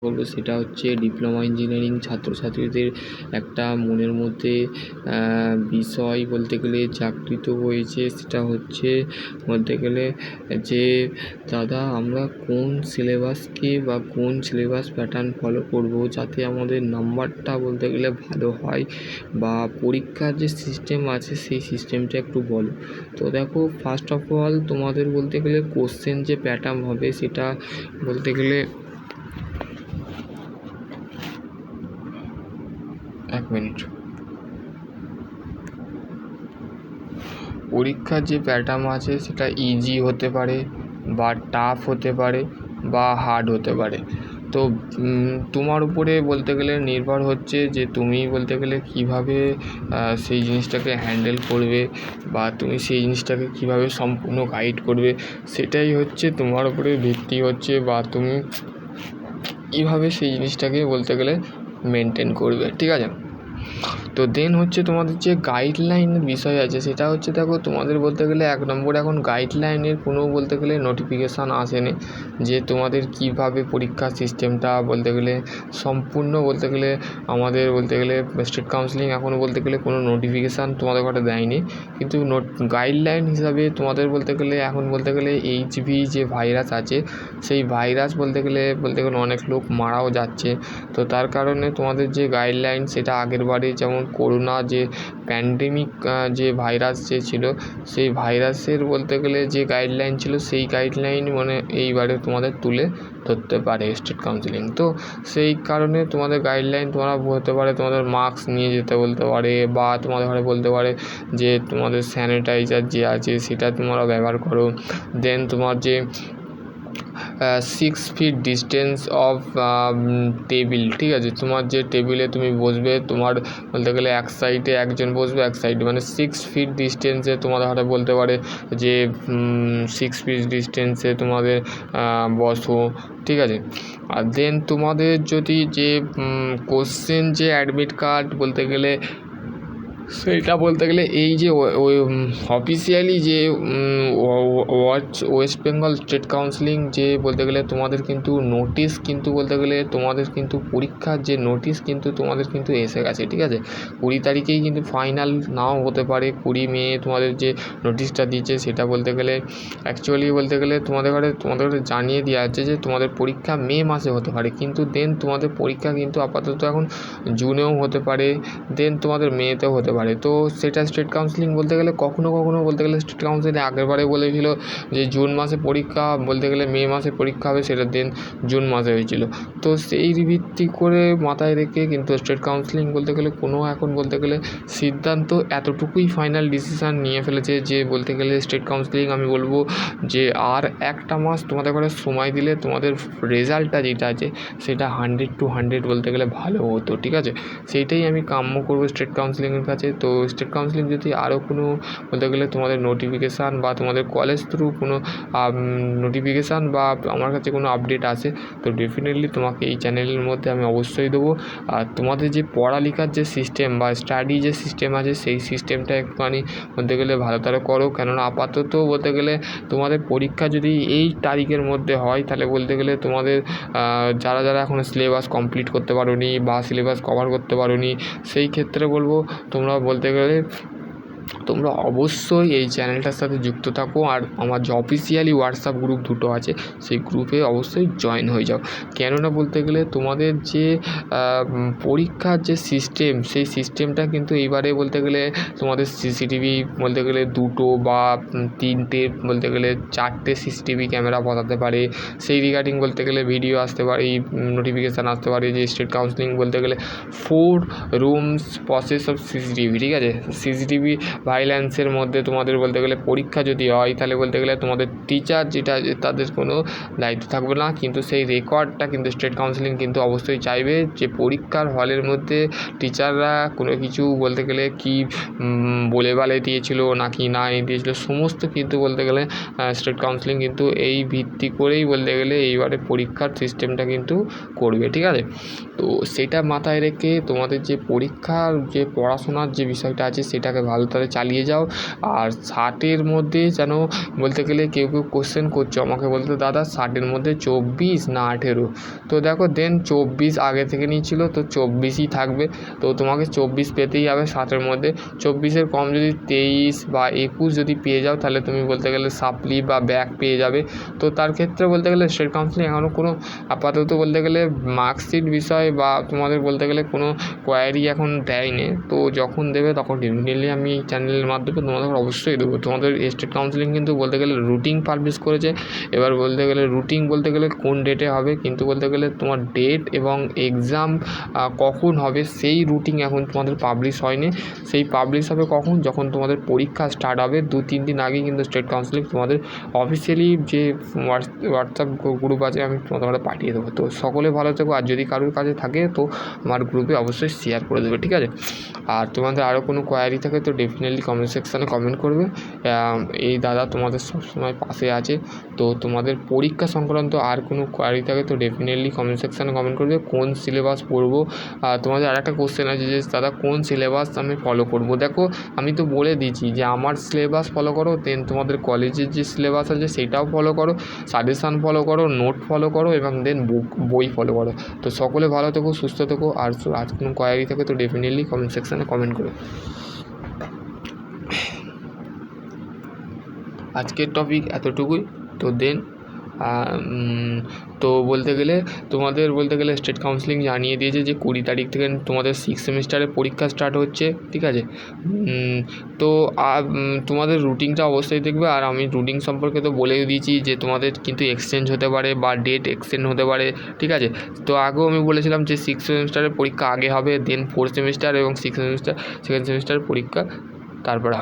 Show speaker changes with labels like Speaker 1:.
Speaker 1: বলবো সেটা হচ্ছে ডিপ্লোমা ইঞ্জিনিয়ারিং ছাত্রছাত্রীদের একটা মনের মধ্যে বিষয় বলতে গেলে জাগৃত হয়েছে। সেটা হচ্ছে বলতে গেলে যে দাদা আমরা কোন সিলেবাসকে বা কোন সিলেবাস প্যাটার্ন ফলো করব যাতে আমাদের নাম্বারটা বলতে গেলে ভালো হয়, বা পরীক্ষার যে সিস্টেম আছে সেই সিস্টেমটা একটু বলো। তো দেখো, ফার্স্ট অফ অল তোমাদের বলতে গেলে কোশ্চেন যে প্যাটার্ন হবে সেটা বলতে গেলে পরীক্ষার যে প্যাটার্ন আছে সেটা ইজি হতে পারে বা টাফ হতে পারে বা হার্ড হতে পারে। তো তোমার উপরে বলতে গেলে নির্ভর হচ্ছে যে তুমি বলতে গেলে কীভাবে সেই জিনিসটাকে হ্যান্ডেল করবে বা তুমি সেই জিনিসটাকে কীভাবে সম্পূর্ণ গাইড করবে, সেটাই হচ্ছে তোমার উপরে ভিত্তি হচ্ছে, বা তুমি কীভাবে সেই জিনিসটাকে বলতে গেলে মেনটেন করবে। ঠিক আছে, তো দেন হচ্ছে তোমাদের যে গাইডলাইনের বিষয় আছে সেটা হচ্ছে, দেখো তোমাদের বলতে গেলে 1 নম্বর এখন গাইডলাইনের কোনো বলতে গেলে নোটিফিকেশান আসেনি যে তোমাদের কিভাবে পরীক্ষার সিস্টেমটা বলতে গেলে সম্পূর্ণ বলতে গেলে আমাদের বলতে গেলে স্টেট কাউন্সিলিং এখনও বলতে গেলে কোনো নোটিফিকেশান তোমাদের ঘরে দেয়নি। কিন্তু গাইডলাইন হিসাবে তোমাদের বলতে গেলে এখন বলতে গেলে HV যে ভাইরাস আছে সেই ভাইরাস বলতে গেলে অনেক লোক মারাও যাচ্ছে। তো তার কারণে তোমাদের যে গাইডলাইন সেটা আগের বারে যেমন করোনা যে প্যান্ডেমিক যে ভাইরাস যে ছিল সেই ভাইরাসের বলতে গেলে যে গাইডলাইন ছিল সেই গাইডলাইন মানে এইবারে তোমাদের তুলে ধরতে পারে স্টেট কাউন্সিলিং। তো সেই কারণে তোমাদের গাইডলাইন তোমরা বলতে পারে তোমাদের মাস্ক নিয়ে যেতে বলতে পারে, বা তোমাদের ঘরে বলতে পারে যে তোমাদের স্যানিটাইজার যে আছে সেটা তোমরা ব্যবহার করো। দেন তোমার যে 6 ফিট ডিস্টেন্স অফ টেবিল, ঠিক আছে, তোমার যে টেবিলে তুমি বসবে তোমার বলতে গেলে এক সাইডে একজন বসবে, এক সাইডে মানে 6 ফিট ডিস্টেন্সে তোমাদের হাতে বলতে পারে যে 6 ফিট ডিস্টেন্সে তোমাদের বসো। ঠিক আছে, আর দেন তোমাদের যদি যে কোশ্চেন যে অ্যাডমিট কার্ড বলতে গেলে সেইটা বলতে গেলে এই যে অফিসিয়ালি যে ওয়েস্ট বেঙ্গল স্টেট কাউন্সিলিং যে বলতে গেলে তোমাদের কিন্তু নোটিশ কিন্তু বলতে গেলে তোমাদের কিন্তু পরীক্ষার যে নোটিশ কিন্তু তোমাদের কিন্তু এসে গেছে। ঠিক আছে, 20 তারিখেই কিন্তু ফাইনাল নাও হতে পারে, 20 মে তোমাদের যে নোটিশটা দিয়েছে সেটা বলতে গেলে অ্যাকচুয়ালি বলতে গেলে তোমাদের জানিয়ে দেওয়া আছে যে তোমাদের পরীক্ষা মে মাসে হতে পারে, কিন্তু দেন তোমাদের পরীক্ষা কিন্তু আপাতত এখন জুনেও হতে পারে, দেন তোমাদের মেতেও হতে পারে। তো সেটা স্টেট কাউন্সিলিং বলতে গেলে কখনো বলতে গেলে স্টেট কাউন্সিলিং আগেরবারে বলেছিল যে জুন মাসে পরীক্ষা বলতে গেলে মে মাসে পরীক্ষা হবে, সেটা দেন জুন মাসে হয়েছিল। তো সেই ভিত্তি করে মাথায় রেখে কিন্তু স্টেট কাউন্সিলিং বলতে গেলে কোনো এখন বলতে গেলে সিদ্ধান্ত এতটুকুই ফাইনাল ডিসিশান নিয়ে ফেলেছে যে বলতে গেলে স্টেট কাউন্সিলিং আমি বলবো যে আর একটা মাস তোমাদের ঘরে সময় দিলে তোমাদের রেজাল্টটা যেটা আছে সেটা 100 to 100 বলতে গেলে ভালো হতো। ঠিক আছে, সেইটাই আমি কাম্য করবো স্টেট কাউন্সিলিংয়ের কাছে। তো স্টেট কাউন্সিলিং যদি আরও কোনো বলতে গেলে তোমাদের নোটিফিকেশান বা তোমাদের কলেজ থ্রু কোনো নোটিফিকেশান বা আমার কাছে কোনো আপডেট আসে তো ডেফিনেটলি তোমাকে এই চ্যানেলের মধ্যে আমি অবশ্যই দেবো। আর তোমাদের যে পড়ালেখার যে সিস্টেম বা স্টাডি যে সিস্টেম আছে সেই সিস্টেমটা একটুখানি বলতে গেলে ভালোভাবে করো, কেননা আপাতত বলতে গেলে তোমাদের পরীক্ষা যদি এই তারিখের মধ্যে হয় তাহলে বলতে গেলে তোমাদের যারা এখনও সিলেবাস কমপ্লিট করতে পারোনি বা সিলেবাস কভার করতে পারোনি সেই ক্ষেত্রে বলবো তোমরা বলতে গেলে তোমরা অবশ্যই এই চ্যানেলটার সাথে যুক্ত থাকো, আর আমার যে অফিসিয়ালি হোয়াটসঅ্যাপ গ্রুপ দুটো আছে সেই গ্রুপে অবশ্যই জয়েন হয়ে যাও। কেননা বলতে গেলে তোমাদের যে পরীক্ষার যে সিস্টেম সেই সিস্টেমটা কিন্তু এইবারে বলতে গেলে তোমাদের CCTV বলতে গেলে 2টো বা 3টে বলতে গেলে 4টে CCTV ক্যামেরা বসাতে পারে, সেই রিগার্ডিং বলতে গেলে ভিডিও আসতে পারে, এই নোটিফিকেশান আসতে পারে যে স্টেট কাউন্সিলিং বলতে গেলে 4 রুমস প্রসেস অফ CCTV। ঠিক আছে, CCTV ভাইলেন্সের মধ্যে তোমাদের বলতে গেলে পরীক্ষা যদি হয় তাহলে বলতে গেলে তোমাদের টিচার যেটা তাদের কোনো দায়িত্ব থাকবে না, কিন্তু সেই রেকর্ডটা কিন্তু স্টেট কাউন্সিলিং কিন্তু অবশ্যই চাইবে যে পরীক্ষার হলের মধ্যে টিচাররা কোনো কিছু বলতে গেলে কি বলে দিয়েছিল নাকি না দিয়েছিল সমস্ত কিন্তু বলতে গেলে স্টেট কাউন্সিলিং কিন্তু এই ভিত্তি করেই বলতে গেলে এইবারে পরীক্ষার সিস্টেমটা কিন্তু করবে। ঠিক আছে, তো সেটা মাথায় রেখে তোমাদের যে পরীক্ষার যে পড়াশোনার যে বিষয়টা আছে সেটাকে ভালো করে চালিয়ে যাও। আর 60-এর মধ্যে যেন বলতে গেলে কেউ কোশ্চেন করছো আমাকে বলতে, দাদা 60-এর মধ্যে 24 না 18? তো দেখো দেন 24 আগে থেকে নিয়েছিল, তো 24ই থাকবে। তো তোমাকে 24 পেতেই হবে 60-এর মধ্যে। 24-এর কম যদি 23 বা 21 যদি পেয়ে যাও তাহলে তুমি বলতে গেলে সাপ্লি বা ব্যাক পেয়ে যাবে। তো তার ক্ষেত্রে বলতে গেলে স্টেট কাউন্সিলিং এখনও কোনো আপাতত বলতে গেলে মার্কশিট বিষয় বা তোমাদের বলতে গেলে কোনো কোয়ারি এখন দেয়নি। তো যখন দেবে তখন ডেফিনেটলি আমি এই চ্যানেলের মাধ্যমে তোমাদের অবশ্যই দেবো। তোমাদের স্টেট কাউন্সিলিং কিন্তু বলতে গেলে রুটিন পাবলিশ করেছে। এবার বলতে গেলে রুটিন বলতে গেলে কোন ডেটে হবে, কিন্তু বলতে গেলে তোমার ডেট এবং এক্সাম কখন হবে সেই রুটিন এখন তোমাদের পাবলিশ হয়নি। সেই পাবলিশ হবে কখন, যখন তোমাদের পরীক্ষা স্টার্ট হবে 2-3 দিন আগেই কিন্তু স্টেট কাউন্সিলিং তোমাদের অফিসিয়ালি যে হোয়াটসঅ্যাপ গ্রুপ আছে আমি তোমাদের পাঠিয়ে দেবো। তো সকলে ভালো থেকো, আর যদি কারোর কাছে থাকে তো আমার গ্রুপে অবশ্যই শেয়ার করে দেবে, ঠিক আছে? আর তোমাদের আরও কোনো কোয়ারি থাকে তো ডেফিনেটলি কমেন্ট সেকশানে কমেন্ট করবে। এই দাদা তোমাদের সবসময় পাশে আছে। তো তোমাদের পরীক্ষা সংক্রান্ত আর কোনো কোয়ারি থাকে তো ডেফিনেটলি কমেন্ট সেকশানে কমেন্ট করবে। কোন সিলেবাস পড়বো, তোমাদের আরেকটা কোশ্চেন আছে যে দাদা কোন সিলেবাস আমি ফলো করবো। দেখো আমি তো বলে দিয়েছি যে আমার সিলেবাস ফলো করো, দেন তোমাদের কলেজের যে সিলেবাস আছে সেইটাও ফলো করো, সাজেশান ফলো করো, নোট ফলো করো এবং দেন বই ফলো করো। তো সকলে ভালো থেকো, সুস্থ থেকো। আর কোনো কোয়ারি থাকে তো ডেফিনেটলি কমেন্ট সেকশানে কমেন্ট করো। আজকের টপিক এতটুকুই। তো দেন তো বলতে গেলে তোমাদের বলতে গেলে স্টেট কাউন্সিলিং জানিয়ে দিয়েছে যে 20 তারিখ থেকে তোমাদের 6th সেমিস্টারের পরীক্ষা স্টার্ট হচ্ছে, ঠিক আছে? তো তোমাদের রুটিনটা অবশ্যই দেখবে। আর আমি রুটিন সম্পর্কে তো বলেই দিয়েছি যে তোমাদের কিন্তু এক্সচেঞ্জ হতে পারে বা ডেট এক্সটেন্ড হতে পারে, ঠিক আছে? তো আগেও আমি বলেছিলাম যে 6th সেমিস্টারের পরীক্ষা আগে হবে, দেন 4th সেমিস্টার এবং 6th সেমিস্টার সেকেন্ড সেমিস্টারের পরীক্ষা তারপরে হবে।